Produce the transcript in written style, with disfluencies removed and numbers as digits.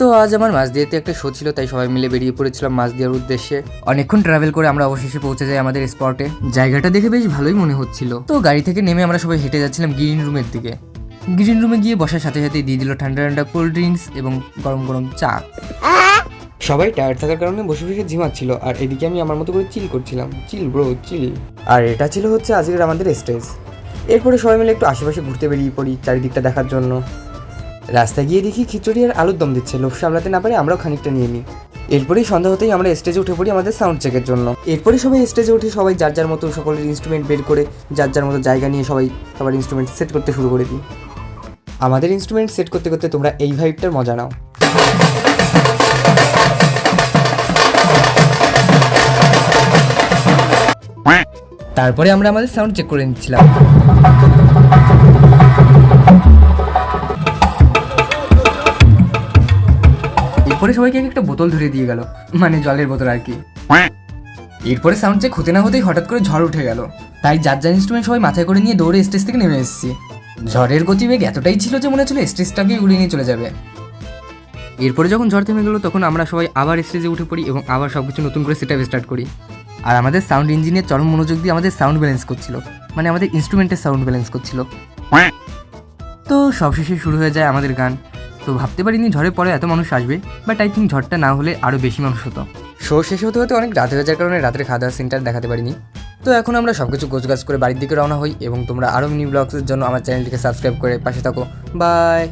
তো আজ আমার মাঝদিয়াতে একটা শো ছিল, তাই সবাই মিলে বেরিয়ে পড়েছিলাম মাঝদিয়ার উদ্দেশ্যে। অনেকক্ষণ ট্রাভেল করে আমরা অবশেষে পৌঁছে যাই আমাদের স্পটে। জায়গাটা দেখে বেশ ভালোই মনে হচ্ছিল। তো গাড়ি থেকে নেমে আমরা সবাই হেঁটে যাচ্ছিলাম গ্রিন রুমের দিকে। গ্রিন রুমে গিয়ে বসার সাথে সাথে দিয়ে দিল ঠান্ডা ঠান্ডা কোল্ড ড্রিঙ্কস এবং গরম গরম চা। সবাই টায়ার্ড থাকার কারণে বসে বসে ঝিমাচ্ছিল, আর এদিকে আমি আমার মতো করে চিল করছিলাম। চিল ব্রো চিল। আর এটা ছিল হচ্ছে আজকের আমাদের স্টেজ। এরপরে সবাই মিলে একটু আশেপাশে ঘুরতে বেরিয়ে পড়ি চারিদিকটা দেখার জন্য। রাস্তায় গিয়ে দেখি খিচুড়ি আর আলুর দম দিচ্ছে, লোভ সামলাতে না পারে আমরাও খানিকটা নিয়ে নিই। এরপরেই সন্ধ্যা হতেই আমরা স্টেজে উঠে পড়ি আমাদের সাউন্ড চেকের জন্য। এরপরে সবাই স্টেজে উঠে সবাই যার যার মতো সকলের ইনস্ট্রুমেন্ট বের করে যার যার মতো জায়গা নিয়ে সবাই সবার ইনস্ট্রুমেন্ট সেট করতে শুরু করে দিই। আমাদের ইনস্ট্রুমেন্ট সেট করতে করতে তোমরা এই ভাইবটার মজা নাও। তারপরে আমরা আমাদের সাউন্ড চেক করে নিচ্ছিলাম। এরপরে সবাইকে একটা বোতল ধরে দিয়ে গেল, মানে জলের বোতল আর কি। এরপরে সাউন্ড চেক হতে না হতেই হঠাৎ করে ঝড় উঠে গেল, তাই যার যার ইনস্ট্রুমেন্ট সবাই মাথায় করে নিয়ে দৌড়ে স্টেজ থেকে নেমে এসেছি। ঝড়ের গতিবেগ এতটাই ছিল যে মনে হচ্ছিল স্টেজটাকে উড়িয়ে নিয়ে চলে যাবে। এরপরে যখন ঝড় থেমে গেল তখন আমরা সবাই আবার স্টেজে উঠে পড়ি এবং আবার সব কিছু নতুন করে সেটআপ স্টার্ট করি। আর আমাদের সাউন্ড ইঞ্জিনিয়ার চরম মনোযোগ দিয়ে আমাদের সাউন্ড ব্যালেন্স করছিল, মানে আমাদের ইনস্ট্রুমেন্টের সাউন্ড ব্যালেন্স করছিল। তো সবশেষে শুরু হয়ে যায় আমাদের গান। তো ভাবতে পারিনি ঝড়ের পরে এত মানুষ আসবে, বাট আই থিঙ্ক ঝড়টা না হলে আরও বেশি মানুষ হতো। শো শেষ হতে হতে অনেক রাত হয়ে যাওয়ার কারণে রাতের খাওয়া দাওয়ার সিনটা দেখাতে পারিনি। তো এখন আমরা সব কিছু গোছগাছ করে বাড়ির দিকে রওনা হই এবং তোমরা আরও মিনি ব্লগসের জন্য আমার চ্যানেলটিকে সাবস্ক্রাইব করে পাশে থাকো। বাই।